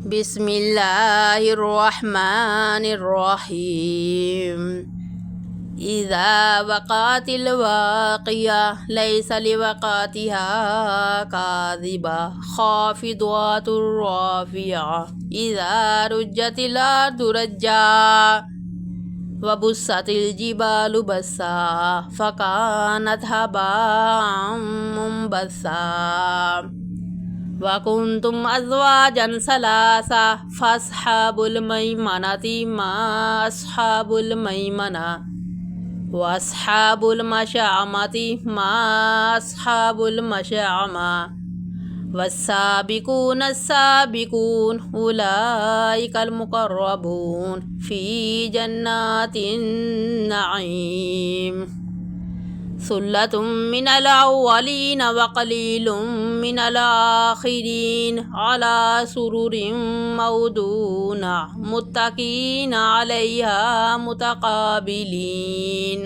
बिस्मिल्लाहिर्रहमानिर्रहीम। इज़ा वक़अतिल वाक़िया लैसा लिवक़अतिहा काज़िबा ख़ाफ़िदतुर राफ़िआ। इज़ा रुज्जतिल अर्दु रज्जा वबुस्सतिल जिबालु बस्सा फ़कानत हबाअम मुंबस्सा। वकुंतुम अज़वाजन सलासा फ़अस्हाबुल मैमनति मा अस्हाबुल मैमना वअस्हाबुल मशअमति मा अस्हाबुल मशअमा। वस्साबिकून अस्साबिकून उलाइकल मुक़र्रबून फ़ी जन्नातिन नईम। सुल्लतुम मिनल अव्वलीन व क़लीलुम मिनल आख़िरीन अला सुरुरिन मौदूना मुत्तक़ीना अलैहा मुतक़ाबिलीन।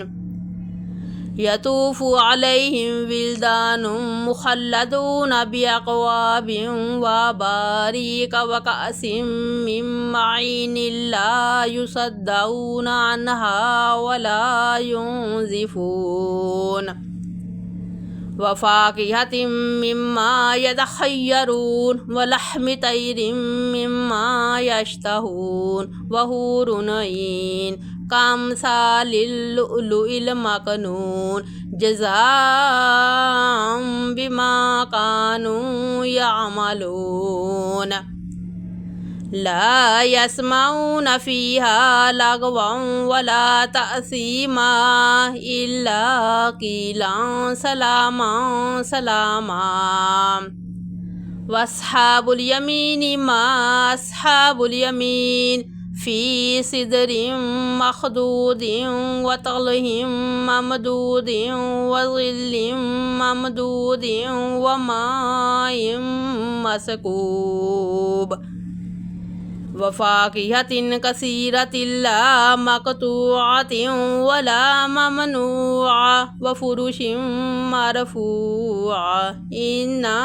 यतूफ़ु अलैहिम विल्दानुम मुख़ल्लदून बिअक़वाबिन व अबारीक व कअसिम मिन मईनिन ला युसद्दऊन अन्हा व ला युनज़िफ़ून। व फ़ाकिहतिन मिम्मा यतख़य्यरून व लहमि तैरिन मिम्मा यश्तहून व हूरुन ईन कअम्सालिल लुअलुइल मकनून जज़ाअम बिमा कानू यअमलून। ला यस्मऊन फ़ीहा लगवन वला तअसीमा इल्ला क़ीलन सलामन सलामा। वअस्हाबुल यमीनि मा अस्हाबुल यमीन फ़ी सिदरिन मख़दूदिन व तल्हिन ममदूदिन व ज़िल्लिन ममदूदिन व माइन मस्कूब। व फ़ाकिहतिन कसीरतिन ला मक़तूअतिन व ला ममनूअ व फ़ुरुशिन मरफ़ूअ। इन्ना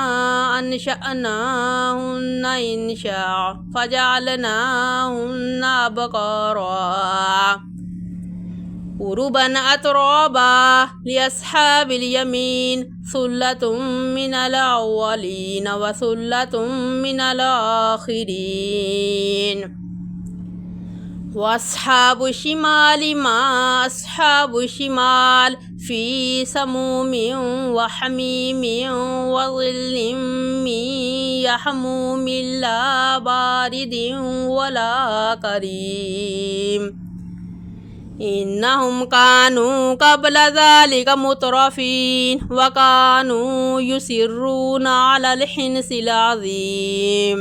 अंशअनाहुन्ना इंशाअ फ़जअलनाहुन्ना अबकारा उरुबन अतराबा लिअस्हाबिल यमीन सुल्लतुम मिनल अव्वलीन व सुल्लतुम मिनल आख़िरीन। वअस्हाबुश शिमालि मा अस्हाबुश शिमाल फ़ी समूमिन व हमीमिन व ज़िल्लिन मिन यहमूमिन ला बारिदिन व ला करीम। इन्नहुम कानू क़ब्ल ज़ालिका मुतरफ़ीन व कानू युसिर्रून अलल हिन्सिल अज़ीम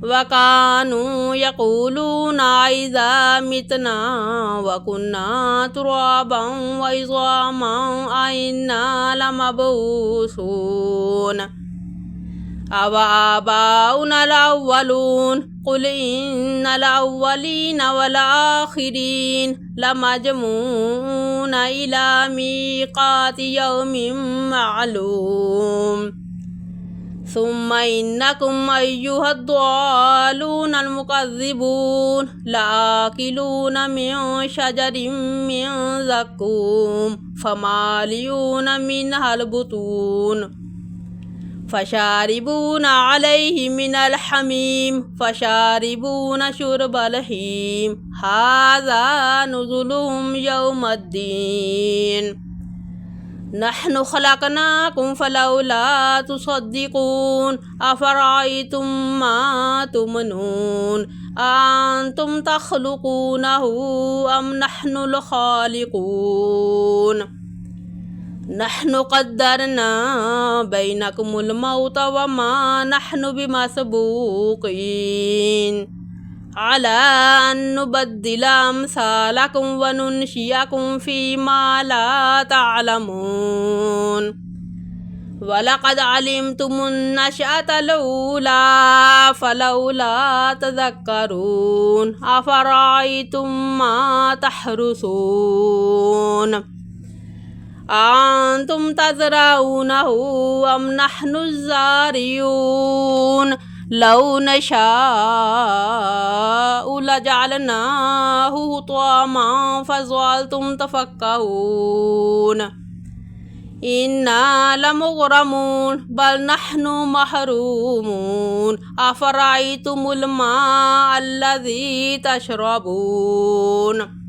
व कानू यक़ूलून इज़ा मितना व कुन्ना तुराबन व इज़ामन अइन्ना लमबऊसून। अव आबाउनल अव्वलून क़ुल इन्नल अव्वलीन वल आख़िरीन लमजमूऊन इला मीक़ाति यौमिन मअलूम। सुम्मा इन्नकुम अय्युहद्दालूनल मुकज़्ज़िबून लआकिलून मिन शजरिन मिन ज़क्कूम फ़मालिऊन मिनहल बुतून फ़शारिबून अलैहि मिनल हमीम फ़शारिबून शुरबल हीम हाज़ा नुज़ुलुहुम यौमद्दीन। नहनु ख़लक़नाकुम फ़लौला तुसद्दिक़ून अफ़रअय्तुम मा तुमनून अअंतुम तख़लुक़ूनहु अम नहनुल ख़ालिक़ून। नहनु क़द्दरना बैनकुमुल मौत व मा नहनु बिमसबूक़ीन अला अन नुबद्दिला अम्सालकुम व नुनशियकुम फ़ीमा ला तअलमून। वलक़द अलिमतुमुन नशअतल ऊला फ़लौला तज़क्करून अफ़रअय्तुम मा तहरुसून। अंतुम तज़रऊनहु अम नहनु ज़ारिऊन لو نشاء لجعلناه حطاما فظلتم تفكهون إنا لمغرمون بل نحن محرومون أفرأيتم الماء الذي تشربون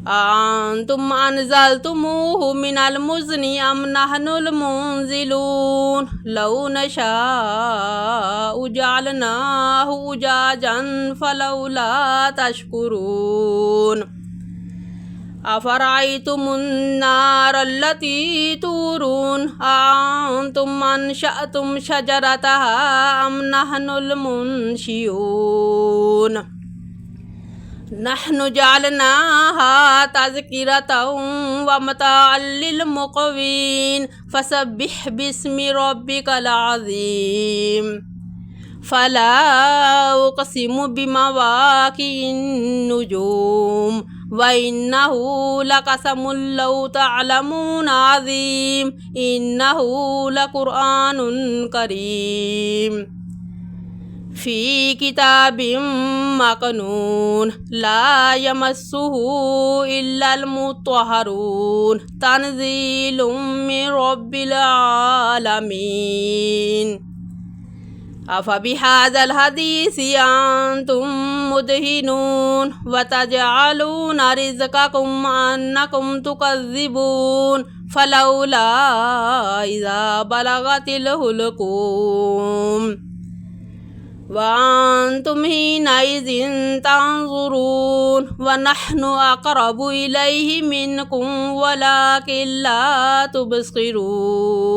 أأنتم أنزلتموه من المزن أم نحن المنزلون لو نشاء جعلناه أجاجا فلولا تشكرون أفرأيتم النار التي تورون أأنتم أنشأتم شجرتها أم نحن المنشئون نحن جعلناها تذكرة ومتاعا للمقوين فسبح باسم ربك العظيم فلا أقسم بمواقع النجوم وإنه لقسم لو تعلمون عظيم إنه لقرآن كريم في كتاب مكنون لا يمسه إلا المطهرون تنزيل من رب العالمين أفبهذا الحديث أنتم مدهنون وتجعلون رزقكم أنكم تكذبون فلولا إذا بلغت الحلقوم وأنتم حينئذ تنظرون ونحن أقرب إليه منكم ولكن لا تبصرون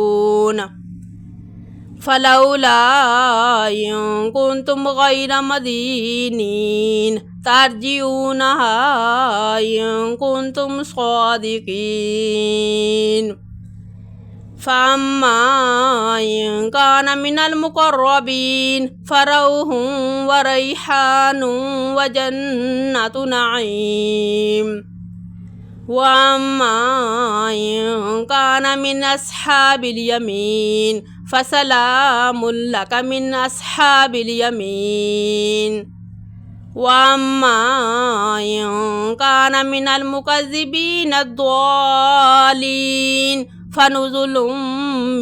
فلولا إن كنتم غير مدينين ترجعونها إن كنتم صادقين فأما إن كان من المقربين فروح وريحان وجنة نعيم وأما إن كان من أصحاب اليمين فسلام لك من أصحاب اليمين وأما إن كان من المكذبين الضالين فنزل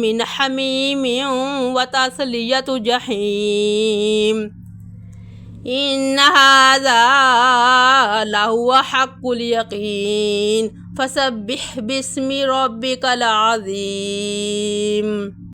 من حميم وتصلية جحيم إن هذا لهو حق اليقين فسبح باسم ربك العظيم.